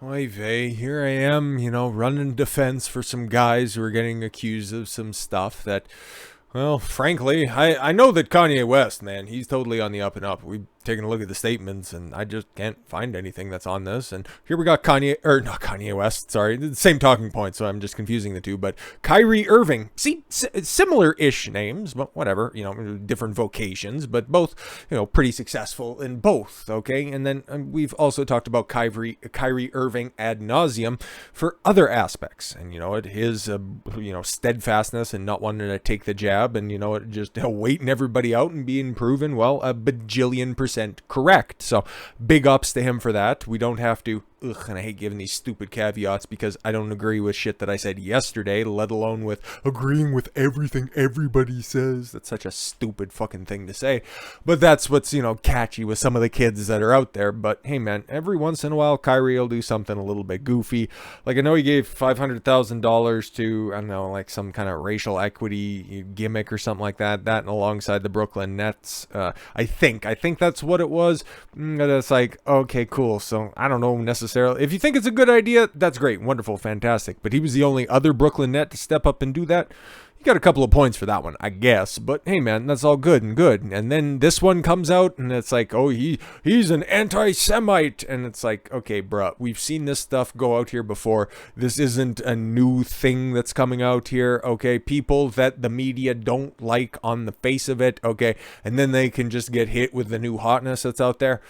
Oy vey, here I am, running defense for some guys who are getting accused of some stuff that, well, frankly, I know that Kanye West, man, he's totally on the up and up. We've taken a look at the statements, and I just can't find anything that's on this. And here we got not Kanye West, sorry, the same talking point, so I'm just confusing the two, but Kyrie Irving. See, similar-ish names, but whatever, different vocations, but both, pretty successful in both, okay? And then we've also talked about Kyrie Irving ad nauseum for other aspects. And, his, steadfastness and not wanting to take the jab and, just waiting everybody out and being proven, well, a bajillion% correct. So big ups to him for that. We don't have to, and I hate giving these stupid caveats because I don't agree with shit that I said yesterday, let alone with agreeing with everything everybody says. That's such a stupid fucking thing to say. But that's what's, catchy with some of the kids that are out there. But hey, man, every once in a while, Kyrie will do something a little bit goofy. Like, I know he gave $500,000 to, I don't know, like some kind of racial equity gimmick or something like that. That and alongside the Brooklyn Nets. I think that's what it was. But it's like, okay, cool. So I don't know necessarily. If you think it's a good idea, that's great, wonderful, fantastic. But he was the only other Brooklyn Net to step up and do that. You got a couple of points for that one, I guess. But hey, man, that's all good and good. And then this one comes out, and it's like, oh, he's an anti-Semite. And it's like, okay, bruh, we've seen this stuff go out here before. This isn't a new thing that's coming out here, okay? People that the media don't like on the face of it, okay? And then they can just get hit with the new hotness that's out there.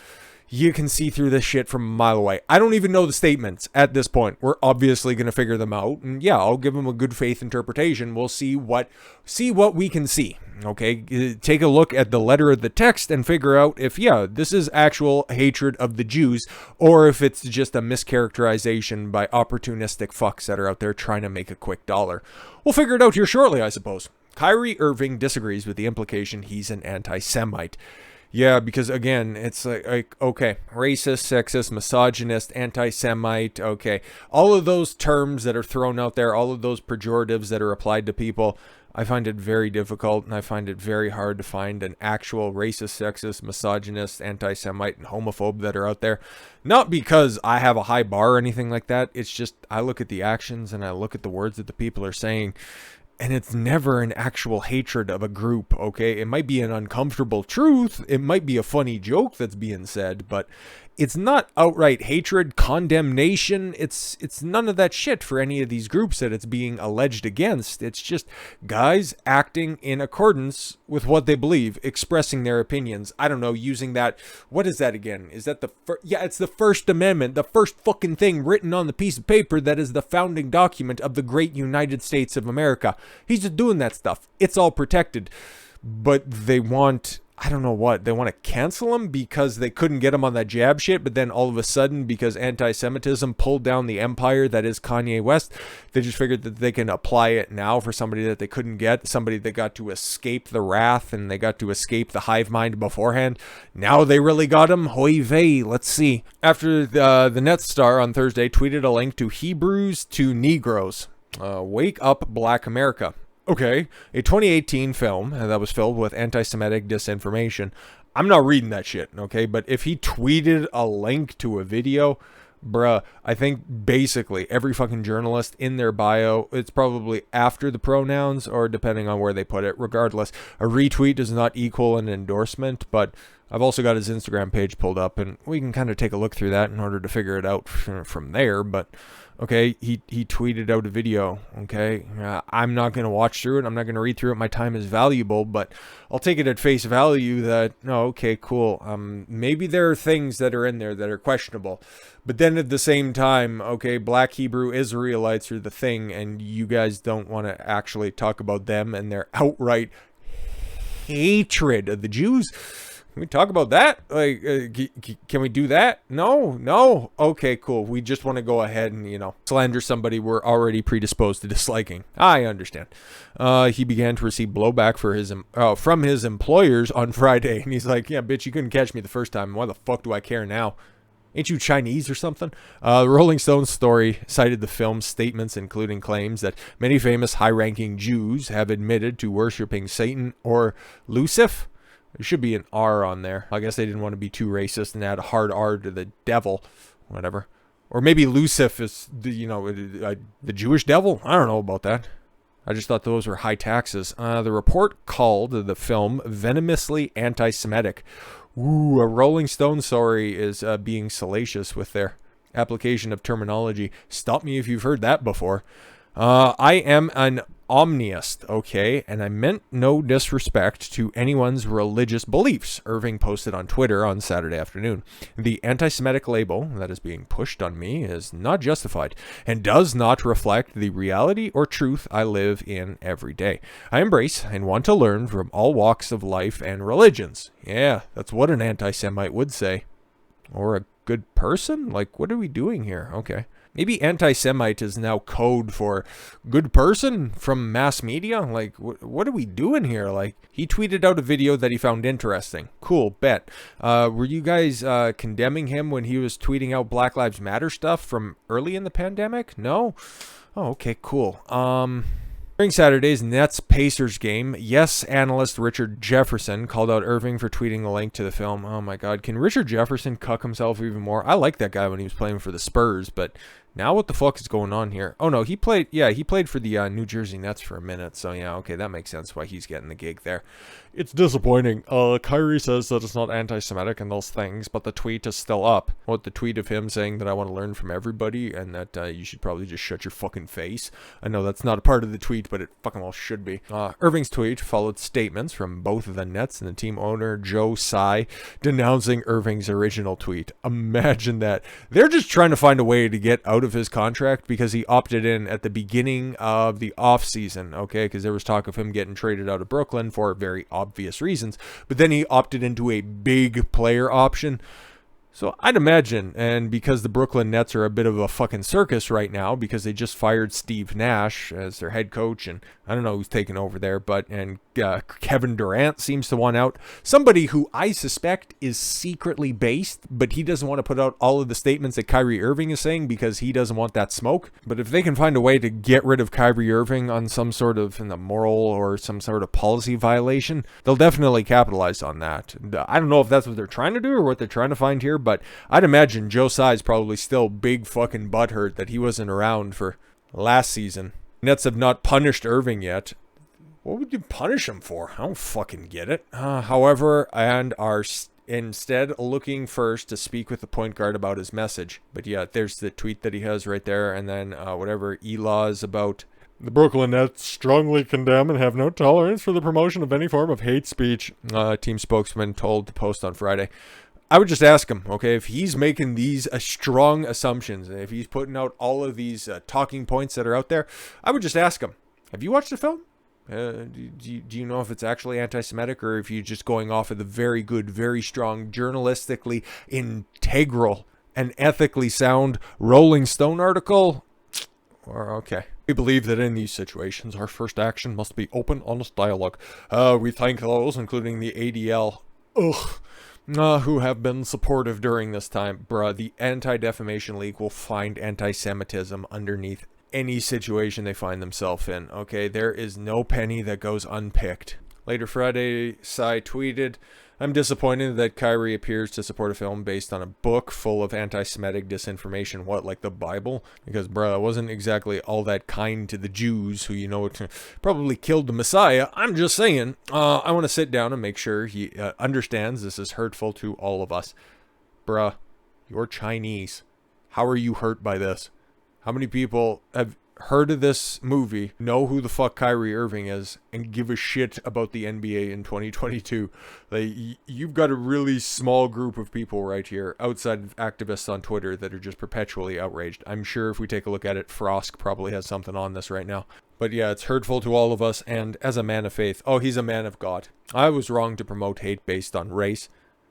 You can see through this shit from a mile away. I don't even know the statements at this point. We're obviously going to figure them out. And yeah, I'll give them a good faith interpretation. We'll see what we can see. Okay, take a look at the letter of the text and figure out if, yeah, this is actual hatred of the Jews or if it's just a mischaracterization by opportunistic fucks that are out there trying to make a quick dollar. We'll figure it out here shortly, I suppose. Kyrie Irving disagrees with the implication he's an anti-Semite. Yeah, because again, it's like, okay, racist, sexist, misogynist, anti-Semite, okay. All of those terms that are thrown out there, all of those pejoratives that are applied to people, I find it very difficult, and I find it very hard to find an actual racist, sexist, misogynist, anti-Semite, and homophobe that are out there. Not because I have a high bar or anything like that, it's just I look at the actions and I look at the words that the people are saying, and it's never an actual hatred of a group, okay? It might be an uncomfortable truth. It might be a funny joke that's being said, but it's not outright hatred, condemnation. It's none of that shit for any of these groups that it's being alleged against. It's just guys acting in accordance with what they believe, expressing their opinions. I don't know, using that. What is that again? Is that yeah, it's the First Amendment, the first fucking thing written on the piece of paper that is the founding document of the great United States of America. He's just doing that stuff. It's all protected. But they want, I don't know what, they want to cancel him because they couldn't get him on that jab shit, but then all of a sudden, because anti-Semitism pulled down the empire that is Kanye West, they just figured that they can apply it now for somebody that they couldn't get, somebody that got to escape the wrath and they got to escape the hive mind beforehand. Now they really got him. Hoy vey, let's see. After the Nets star on Thursday tweeted a link to Hebrews to Negroes. Wake Up Black America. Okay, a 2018 film that was filled with anti-Semitic disinformation. I'm not reading that shit, okay? But if he tweeted a link to a video, bruh, I think basically every fucking journalist in their bio, it's probably after the pronouns or depending on where they put it. Regardless, a retweet does not equal an endorsement, but I've also got his Instagram page pulled up, and we can kind of take a look through that in order to figure it out from there. But okay, he tweeted out a video, okay? I'm not going to watch through it. I'm not going to read through it. My time is valuable, but I'll take it at face value that, no, okay, cool. Maybe there are things that are in there that are questionable. But then at the same time, okay, Black Hebrew Israelites are the thing, and you guys don't want to actually talk about them and their outright hatred of the Jews. Can we talk about that? Like, can we do that? No. Okay, cool. We just want to go ahead and, slander somebody we're already predisposed to disliking. I understand. He began to receive blowback from his employers on Friday. And he's like, yeah, bitch, you couldn't catch me the first time. Why the fuck do I care now? Ain't you Chinese or something? The Rolling Stones story cited the film's statements, including claims that many famous high-ranking Jews have admitted to worshiping Satan or Lucifer. There should be an R on there. I guess they didn't want to be too racist and add a hard R to the devil. Whatever. Or maybe Lucifer is, the Jewish devil? I don't know about that. I just thought those were high taxes. The report called the film venomously anti-Semitic. Ooh, a Rolling Stone story is being salacious with their application of terminology. Stop me if you've heard that before. I am an omniist, okay? And I meant no disrespect to anyone's religious beliefs, Irving posted on Twitter on Saturday afternoon. The anti-Semitic label that is being pushed on me is not justified and does not reflect the reality or truth I live in every day. I embrace and want to learn from all walks of life and religions. Yeah, that's what an anti-Semite would say. Or a good person? Like, what are we doing here? Okay. Maybe anti-Semite is now code for good person from mass media. Like, what are we doing here? Like, he tweeted out a video that he found interesting. Cool, bet. Were you guys condemning him when he was tweeting out Black Lives Matter stuff from early in the pandemic? No? Oh, okay, cool. During Saturday's Nets-Pacers game, Yes analyst Richard Jefferson called out Irving for tweeting the link to the film. Oh my god, can Richard Jefferson cuck himself even more? I like that guy when he was playing for the Spurs, but now what the fuck is going on here? Oh no, he played for the New Jersey Nets for a minute, so yeah, okay, that makes sense why he's getting the gig there. It's disappointing. Kyrie says that it's not anti-Semitic and those things, but the tweet is still up. What, the tweet of him saying that I want to learn from everybody and that you should probably just shut your fucking face? I know that's not a part of the tweet, but it fucking well should be. Irving's tweet followed statements from both of the Nets and the team owner, Joe Tsai, denouncing Irving's original tweet. Imagine that. They're just trying to find a way to get out of his contract because he opted in at the beginning of the offseason, okay? Because there was talk of him getting traded out of Brooklyn for very obvious reasons, but then he opted into a big player option. So I'd imagine, and because the Brooklyn Nets are a bit of a fucking circus right now because they just fired Steve Nash as their head coach, and I don't know who's taking over there, and Kevin Durant seems to want out. Somebody who I suspect is secretly based, but he doesn't want to put out all of the statements that Kyrie Irving is saying because he doesn't want that smoke. But if they can find a way to get rid of Kyrie Irving on some sort of moral or some sort of policy violation, they'll definitely capitalize on that. I don't know if that's what they're trying to do or what they're trying to find here, but I'd imagine Joe Tsai's probably still big fucking butthurt that he wasn't around for last season. Nets have not punished Irving yet. What would you punish him for? I don't fucking get it. However, and are instead looking first to speak with the point guard about his message. But yeah, there's the tweet that he has right there, and then whatever Elah is about. The Brooklyn Nets strongly condemn and have no tolerance for the promotion of any form of hate speech, team spokesman told the Post on Friday. I would just ask him, okay, if he's making these strong assumptions, if he's putting out all of these talking points that are out there, I would just ask him, have you watched the film? Do you know if it's actually anti-Semitic or if you're just going off of the very good, very strong, journalistically integral and ethically sound Rolling Stone article? Or, okay. We believe that in these situations, our first action must be open, honest dialogue. We thank those, including the ADL. Who have been supportive during this time. Bruh, the Anti-Defamation League will find anti-Semitism underneath any situation they find themselves in, okay? There is no penny that goes unpicked. Later Friday, Tsai tweeted, I'm disappointed that Kyrie appears to support a film based on a book full of anti-Semitic disinformation. What, like the Bible? Because, bruh, it wasn't exactly all that kind to the Jews who, probably killed the Messiah. I'm just saying, I want to sit down and make sure he understands this is hurtful to all of us. Bruh, you're Chinese. How are you hurt by this? How many people have heard of this movie, know who the fuck Kyrie Irving is, and give a shit about the NBA in 2022. Like, you've got a really small group of people right here, outside of activists on Twitter, that are just perpetually outraged. I'm sure if we take a look at it, Frosk probably has something on this right now. But yeah, it's hurtful to all of us, and as a man of faith, he's a man of God. I was wrong to promote hate based on race.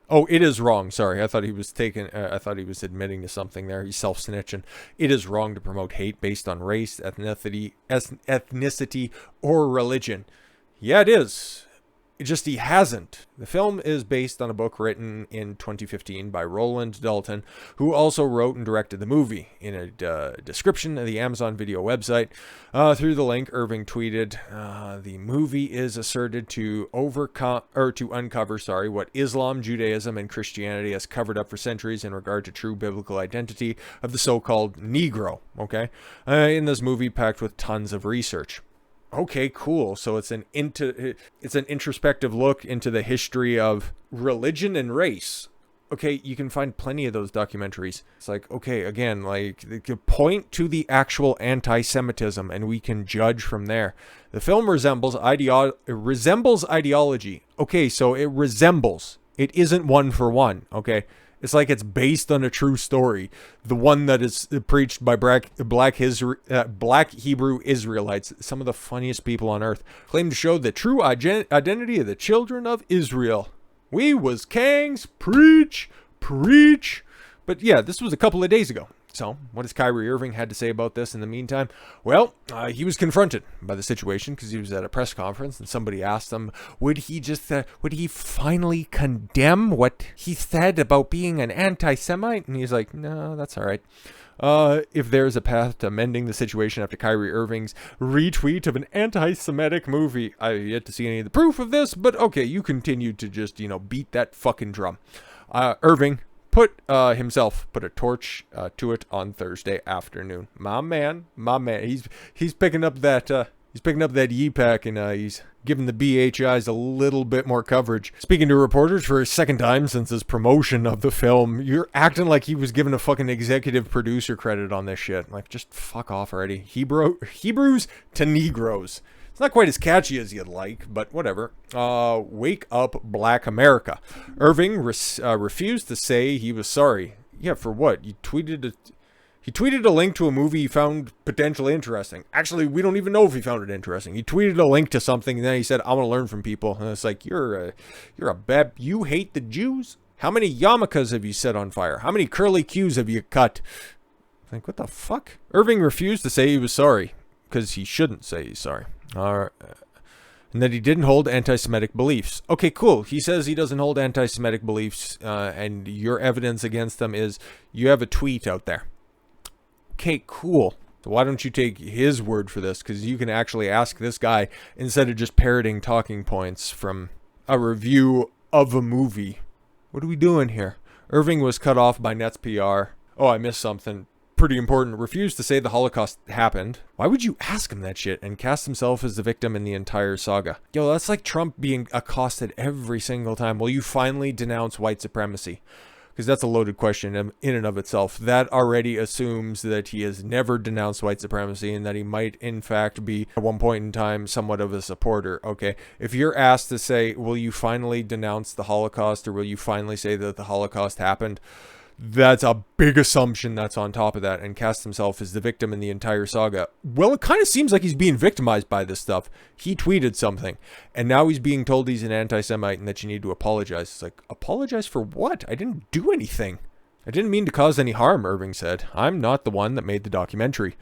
Oh, it is wrong. Sorry, I thought he was admitting to something there. He's self-snitching. It is wrong to promote hate based on race, ethnicity, or religion. Yeah, it is. Just he hasn't. The film is based on a book written in 2015 by Roland Dalton, who also wrote and directed the movie. In a description of the Amazon Video website, through the link, Irving tweeted, "The movie is asserted to uncover, what Islam, Judaism, and Christianity has covered up for centuries in regard to true biblical identity of the so-called Negro." Okay, in this movie packed with tons of research. Okay, cool. So it's an introspective look into the history of religion and race. Okay, you can find plenty of those documentaries. It's like, okay, again, like, they could point to the actual anti-Semitism and we can judge from there. The film resembles ideology. Okay, so it resembles. It isn't one for one, okay? It's like it's based on a true story. The one that is preached by black Hebrew Israelites, some of the funniest people on earth, claim to show the true identity of the children of Israel. We was kings, preach. But yeah, this was a couple of days ago. So, what has Kyrie Irving had to say about this in the meantime? Well, he was confronted by the situation because he was at a press conference and somebody asked him, would he finally condemn what he said about being an anti-Semite? And he's like, no, that's all right. If there's a path to mending the situation after Kyrie Irving's retweet of an anti-Semitic movie, I have yet to see any of the proof of this, but okay, you continue to just, beat that fucking drum. Irving put a torch to it on Thursday afternoon. My man, he's picking up that Ye-Pack and he's giving the BHIs a little bit more coverage. Speaking to reporters for a second time since his promotion of the film, you're acting like he was given a fucking executive producer credit on this shit. Like, just fuck off already. Hebrews to Negroes. It's not quite as catchy as you'd like, but whatever. Wake up, Black America. Irving refused to say he was sorry. Yeah, for what? He tweeted a link to a movie he found potentially interesting. Actually, we don't even know if he found it interesting. He tweeted a link to something, and then he said, "I want to learn from people." And it's like, you hate the Jews? How many yarmulkes have you set on fire? How many curly cues have you cut? Like, what the fuck? Irving refused to say he was sorry because he shouldn't say he's sorry. And that he didn't hold anti-Semitic beliefs. Okay, cool. He says he doesn't hold anti-Semitic beliefs, and your evidence against them is you have a tweet out there. Okay, cool. So why don't you take his word for this? Because you can actually ask this guy instead of just parroting talking points from a review of a movie. What are we doing here? Irving was cut off by Nets PR. Oh, I missed something pretty important. Refused to say the Holocaust happened. Why would you ask him that shit and cast himself as the victim in the entire saga? Yo, that's like Trump being accosted every single time. Will you finally denounce white supremacy? Because that's a loaded question in and of itself. That already assumes that he has never denounced white supremacy and that he might, in fact, be, at one point in time, somewhat of a supporter. Okay, if you're asked to say, will you finally denounce the Holocaust, or will you finally say that the Holocaust happened? That's a big assumption that's on top of that, and cast himself as the victim in the entire saga. Well, it kind of seems like he's being victimized by this stuff. He tweeted something, and now he's being told he's an anti-Semite and that you need to apologize. It's like, apologize for what? I didn't do anything. I didn't mean to cause any harm, Irving said. I'm not the one that made the documentary.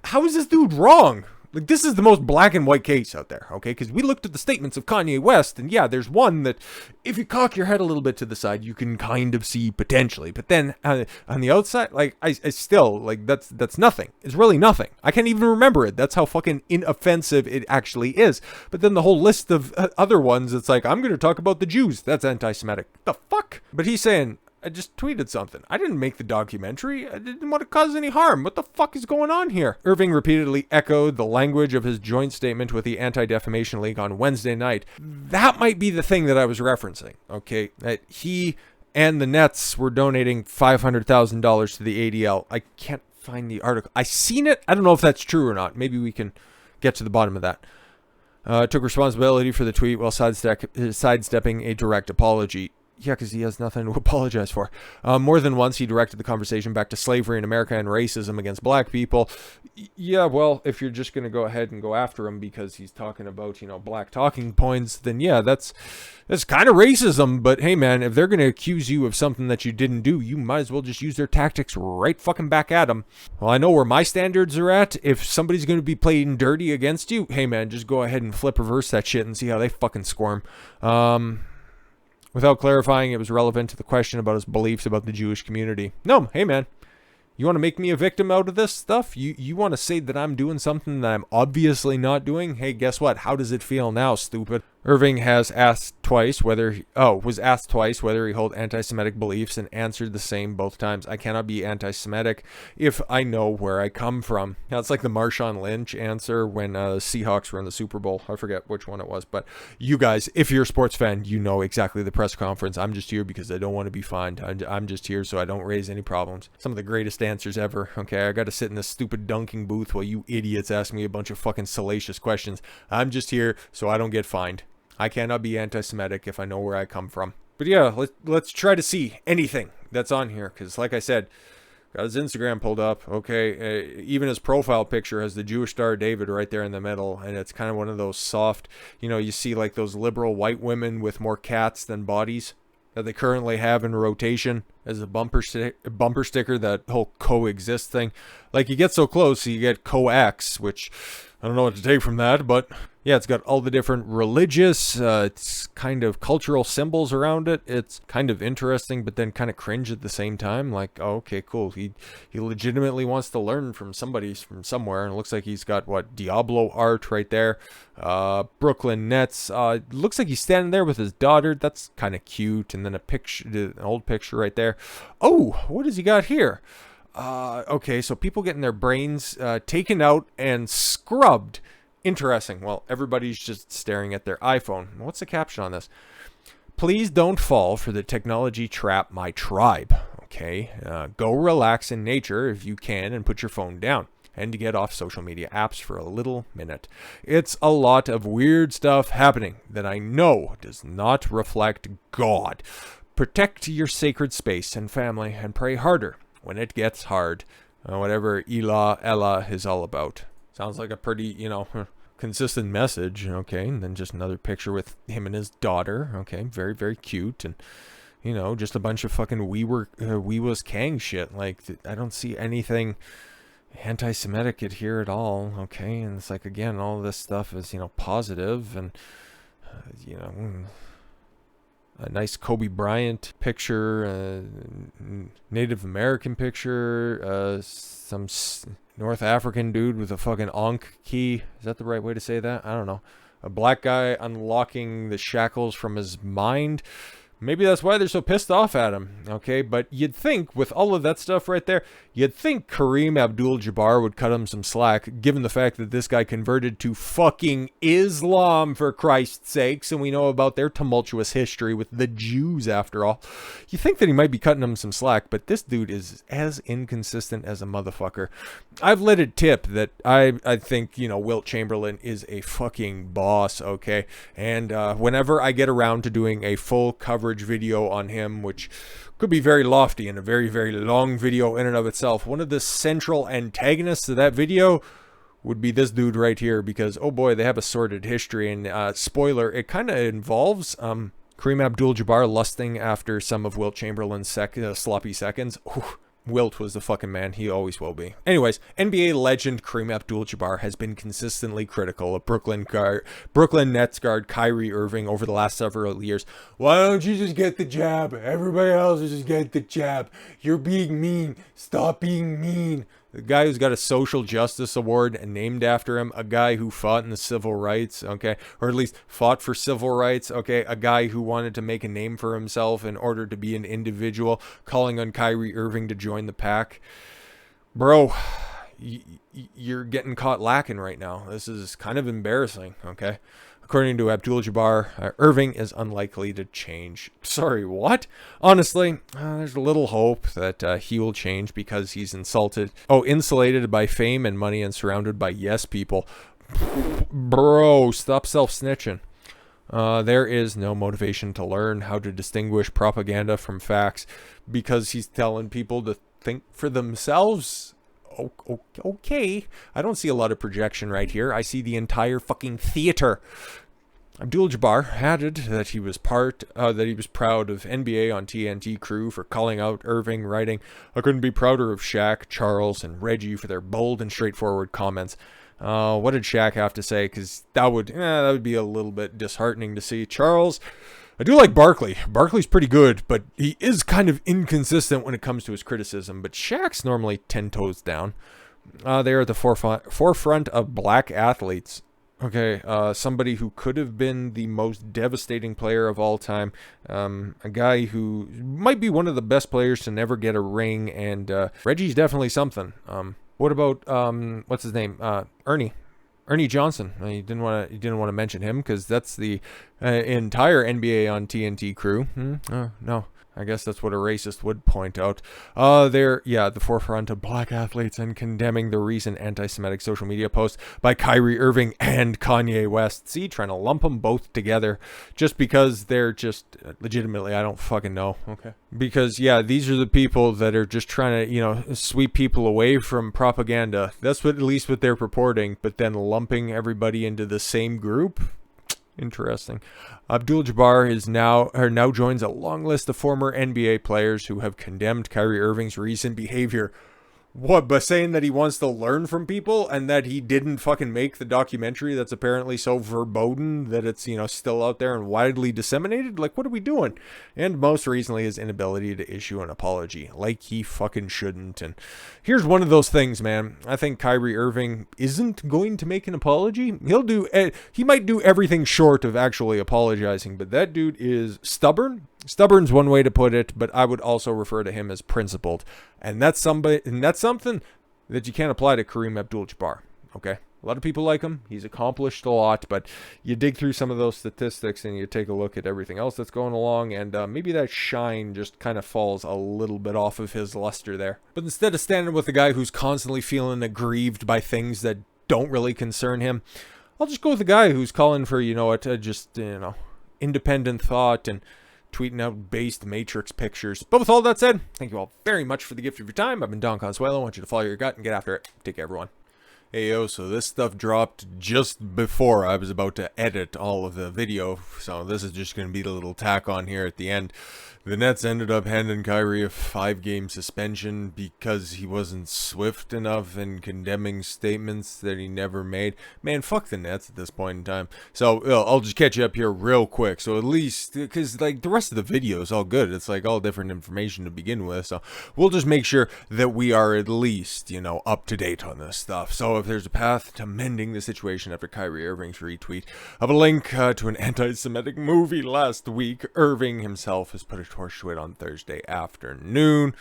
How is this dude wrong? Like, this is the most black and white case out there, okay? Because we looked at the statements of Kanye West, and yeah, there's one that if you cock your head a little bit to the side, you can kind of see potentially. But then on the outside, like, I still, like, that's nothing. It's really nothing. I can't even remember it. That's how fucking inoffensive it actually is. But then the whole list of other ones, it's like, I'm going to talk about the Jews. That's anti-Semitic. The fuck? But he's saying, I just tweeted something. I didn't make the documentary. I didn't want to cause any harm. What the fuck is going on here? Irving repeatedly echoed the language of his joint statement with the Anti-Defamation League on Wednesday night. That might be the thing that I was referencing, okay? That he and the Nets were donating $500,000 to the ADL. I can't find the article. I seen it. I don't know if that's true or not. Maybe we can get to the bottom of that. Took responsibility for the tweet while sidestepping a direct apology. Yeah, because he has nothing to apologize for. More than once, he directed the conversation back to slavery in America and racism against black people. Yeah, well, if you're just going to go ahead and go after him because he's talking about, black talking points, then yeah, that's kind of racism. But hey, man, if they're going to accuse you of something that you didn't do, you might as well just use their tactics right fucking back at them. Well, I know where my standards are at. If somebody's going to be playing dirty against you, hey, man, just go ahead and flip reverse that shit and see how they fucking squirm. Without clarifying it was relevant to the question about his beliefs about the Jewish community. No, hey man, you want to make me a victim out of this stuff? You want to say that I'm doing something that I'm obviously not doing? Hey, guess what? How does it feel now, stupid? Irving was asked twice whether he held anti-Semitic beliefs and answered the same both times. I cannot be anti-Semitic if I know where I come from. Now, it's like the Marshawn Lynch answer when the Seahawks were in the Super Bowl. I forget which one it was, but you guys, if you're a sports fan, you know exactly the press conference. I'm just here because I don't want to be fined. I'm just here so I don't raise any problems. Some of the greatest answers ever. Okay, I got to sit in this stupid dunking booth while you idiots ask me a bunch of fucking salacious questions. I'm just here so I don't get fined. I cannot be anti-Semitic if I know where I come from. But yeah, let's try to see anything that's on here. Because like I said, got his Instagram pulled up. Okay, even his profile picture has the Jewish Star of David right there in the middle. And it's kind of one of those soft, you see like those liberal white women with more cats than bodies that they currently have in rotation as a bumper sticker, that whole coexist thing. Like you get so close, you get coax, which I don't know what to take from that, but yeah, it's got all the different religious, it's kind of cultural symbols around it. It's kind of interesting, but then kind of cringe at the same time. Like, oh, okay, cool. He legitimately wants to learn from somebody from somewhere. And it looks like he's got Diablo art right there. Brooklyn Nets. Looks like he's standing there with his daughter. That's kind of cute. And then an old picture right there. Oh, what does he got here? Okay, so people getting their brains taken out and scrubbed. Interesting. Well, everybody's just staring at their iPhone. What's the caption on this? Please don't fall for the technology trap, my tribe. Okay, go relax in nature if you can and put your phone down and to get off social media apps for a little minute. It's a lot of weird stuff happening that I know does not reflect God. Protect your sacred space and family and pray harder when it gets hard. Whatever Ella is all about. Sounds like a pretty, consistent message. Okay, and then just another picture with him and his daughter. Okay, very, very cute. And, just a bunch of fucking we was Kang shit. Like, I don't see anything anti-Semitic here at all. Okay, and it's like, again, all of this stuff is, positive and, a nice Kobe Bryant picture, Native American picture, some North African dude with a fucking Ankh key. Is that the right way to say that? I don't know. A black guy unlocking the shackles from his mind. Maybe that's why they're so pissed off at him, okay? But you'd think, with all of that stuff right there, you'd think Kareem Abdul-Jabbar would cut him some slack, given the fact that this guy converted to fucking Islam, for Christ's sakes, and we know about their tumultuous history with the Jews, after all. You think that he might be cutting him some slack, but this dude is as inconsistent as a motherfucker. I've let it tip that I think, Wilt Chamberlain is a fucking boss, okay? And whenever I get around to doing a full coverage video on him, which could be very lofty and a very, very long video in and of itself, one of the central antagonists of that video would be this dude right here, because, oh boy, they have a sordid history. And spoiler, it kind of involves Kareem Abdul-Jabbar lusting after some of Wilt Chamberlain's sloppy seconds. Ooh. Wilt was the fucking man. He always will be. Anyways, NBA legend Kareem Abdul-Jabbar has been consistently critical of Brooklyn Nets guard Kyrie Irving over the last several years. Why don't you just get the jab? Everybody else just get the jab. You're being mean. Stop being mean. The guy who's got a social justice award named after him, a guy who fought in the civil rights, okay, or at least fought for civil rights, okay, a guy who wanted to make a name for himself in order to be an individual, calling on Kyrie Irving to join the pack. Bro, you're getting caught lacking right now. This is kind of embarrassing, okay? According to Abdul-Jabbar, Irving is unlikely to change. Sorry, what? Honestly, there's a little hope that he will change because he's insulated by fame and money and surrounded by yes people. Bro, stop self-snitching. There is no motivation to learn how to distinguish propaganda from facts because he's telling people to think for themselves. Okay, I don't see a lot of projection right here. I see the entire fucking theater. Abdul-Jabbar added that he was proud of NBA on TNT crew for calling out Irving, writing, "I couldn't be prouder of Shaq, Charles, and Reggie for their bold and straightforward comments." What did Shaq have to say? Because that would be a little bit disheartening to see. Charles, I do like Barkley. Barkley's pretty good, but he is kind of inconsistent when it comes to his criticism. But Shaq's normally 10 toes down. They're at the forefront of black athletes. Okay, somebody who could have been the most devastating player of all time. A guy who might be one of the best players to never get a ring. And Reggie's definitely something. What about what's his name? Ernie Johnson. You didn't want to mention him because that's the entire NBA on TNT crew. No. I guess that's what a racist would point out. They're at the forefront of black athletes and condemning the recent anti-Semitic social media post by Kyrie Irving and Kanye West. See, trying to lump them both together just because they're just legitimately, I don't fucking know. Okay. Because, these are the people that are just trying to, sweep people away from propaganda. That's at least what they're purporting, but then lumping everybody into the same group. Interesting. Abdul-Jabbar now joins a long list of former NBA players who have condemned Kyrie Irving's recent behavior. What, by saying that he wants to learn from people and that he didn't fucking make the documentary that's apparently so verboten that it's, still out there and widely disseminated? Like, what are we doing? And most recently, his inability to issue an apology. Like he fucking shouldn't. And here's one of those things, man. I think Kyrie Irving isn't going to make an apology. He might do everything short of actually apologizing, but that dude is stubborn. Stubborn's one way to put it, but I would also refer to him as principled. And that's something that you can't apply to Kareem Abdul-Jabbar. Okay? A lot of people like him. He's accomplished a lot, but you dig through some of those statistics and you take a look at everything else that's going along, and maybe that shine just kind of falls a little bit off of his luster there. But instead of standing with a guy who's constantly feeling aggrieved by things that don't really concern him, I'll just go with the guy who's calling for, independent thought and tweeting out based Matrix pictures. But with all that said, thank you all very much for the gift of your time. I've been Don Consuelo. I want you to follow your gut and get after it. Take care, everyone. Hey, yo, so this stuff dropped just before I was about to edit all of the video, so this is just going to be the little tack on here at the end. The Nets ended up handing Kyrie a 5-game suspension because he wasn't swift enough in condemning statements that he never made. Man, fuck the Nets at this point in time. So I'll just catch you up here real quick. So at least, because like the rest of the video is all good. It's like all different information to begin with. So we'll just make sure that we are at least, up to date on this stuff. So if there's a path to mending the situation after Kyrie Irving's retweet of a link to an anti-Semitic movie last week, Irving himself has put a torch to it on Thursday afternoon.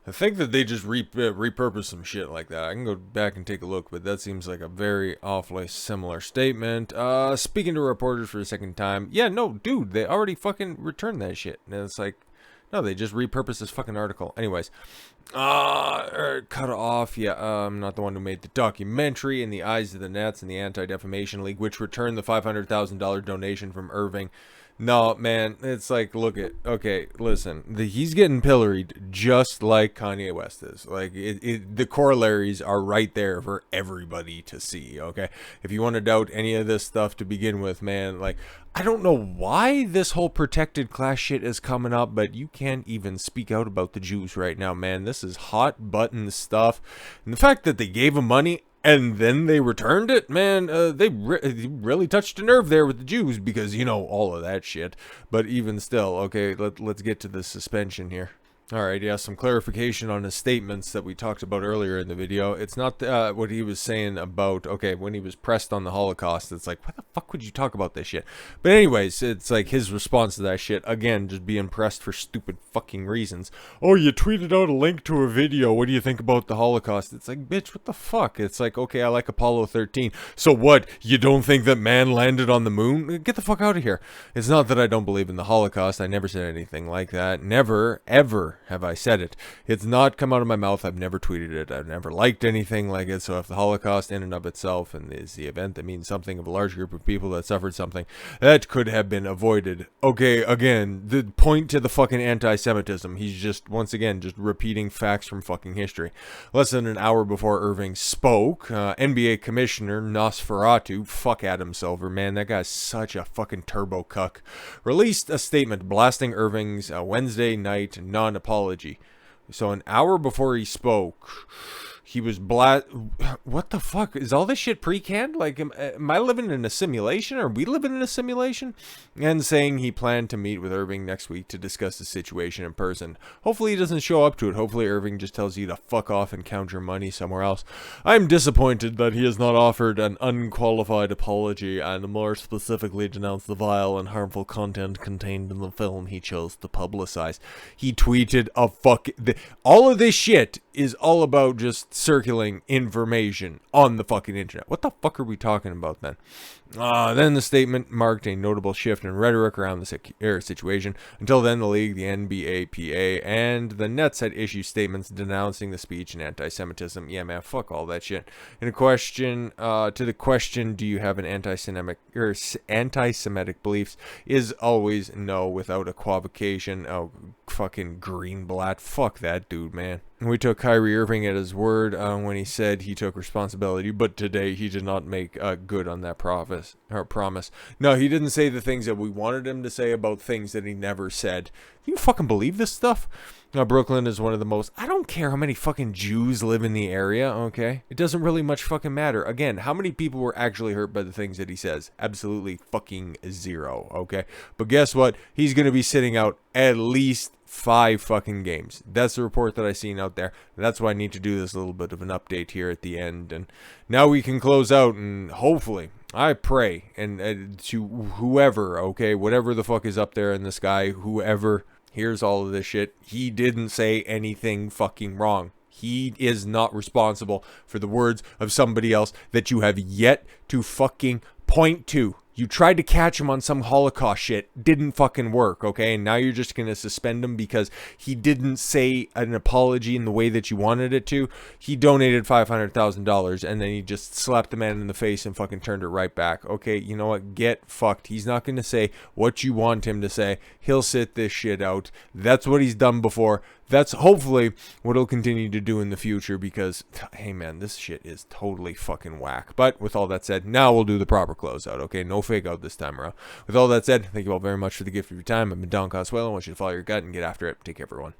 I think that they just repurposed some shit like that. I can go back and take a look, but that seems like a very awfully similar statement. Speaking to reporters for the second time, dude, they already fucking returned that shit. And it's like, no, they just repurposed this fucking article. Anyways, cut off. I'm not the one who made the documentary In the Eyes of the Nets and the Anti-Defamation League, which returned the $500,000 donation from Irving. No, man, it's like, listen, he's getting pilloried just like Kanye West is. Like, the corollaries are right there for everybody to see, okay? If you want to doubt any of this stuff to begin with, man, like, I don't know why this whole protected class shit is coming up, but you can't even speak out about the Jews right now, man. This is hot button stuff. And the fact that they gave him money and then they returned it, man, they really touched a nerve there with the Jews because, all of that shit. But even still, okay, let's get to the suspension here. Alright, some clarification on his statements that we talked about earlier in the video. It's not what he was saying about, when he was pressed on the Holocaust, it's like, why the fuck would you talk about this shit? But anyways, it's like his response to that shit, again, just being pressed for stupid fucking reasons. Oh, you tweeted out a link to a video, what do you think about the Holocaust? It's like, bitch, what the fuck? It's like, okay, I like Apollo 13. So what, you don't think that man landed on the moon? Get the fuck out of here. It's not that I don't believe in the Holocaust, I never said anything like that. Never, ever have I said it. It's not come out of my mouth. I've never tweeted it. I've never liked anything like it. So if the Holocaust in and of itself and is the event that means something of a large group of people that suffered something, that could have been avoided. Okay, again, the point to the fucking anti-Semitism. He's just, once again, just repeating facts from fucking history. Less than an hour before Irving spoke, NBA Commissioner Nosferatu, fuck Adam Silver, man, that guy's such a fucking turbo cuck, released a statement blasting Irving's Wednesday night non-apology. So an hour before he spoke, he was what the fuck? Is all this shit pre-canned? Like, am I living in a simulation? Are we living in a simulation? And saying he planned to meet with Irving next week to discuss the situation in person. Hopefully he doesn't show up to it. Hopefully Irving just tells you to fuck off and count your money somewhere else. I'm disappointed that he has not offered an unqualified apology and more specifically denounced the vile and harmful content contained in the film he chose to publicize. He tweeted a all of this shit is all about just circulating information on the fucking internet. What the fuck are we talking about then? Then the statement marked a notable shift in rhetoric around the situation. Until then, the league, the NBA, PA, and the Nets had issued statements denouncing the speech and anti-Semitism. Yeah, man, fuck all that shit. In a question, to the question, do you have an anti-Semitic beliefs, is always no without equivocation. Oh, fucking Greenblatt. Fuck that dude, man. We took Kyrie Irving at his word when he said he took responsibility, but today he did not make good on that promise. No, he didn't say the things that we wanted him to say about things that he never said. Do you fucking believe this stuff? Brooklyn is one of the most... I don't care how many fucking Jews live in the area, okay? It doesn't really much fucking matter. Again, how many people were actually hurt by the things that he says? Absolutely fucking zero, okay? But guess what? He's going to be sitting out at least 5 fucking games. That's the report that I seen out there. That's why I need to do this little bit of an update here at the end. And now we can close out and hopefully... I pray and to whoever, okay, whatever the fuck is up there in the sky, whoever hears all of this shit, he didn't say anything fucking wrong. He is not responsible for the words of somebody else that you have yet to fucking point to. You tried to catch him on some Holocaust shit. Didn't fucking work, okay? And now you're just going to suspend him because he didn't say an apology in the way that you wanted it to. He donated $500,000 and then he just slapped the man in the face and fucking turned it right back. Okay, you know what? Get fucked. He's not going to say what you want him to say. He'll sit this shit out. That's what he's done before. That's hopefully what he'll continue to do in the future because, hey man, this shit is totally fucking whack. But with all that said, now we'll do the proper closeout, okay? No fake out this time around. With all that said, thank you all very much for the gift of your time. I've been Don Coswell. I want you to follow your gut and get after it. Take care, everyone.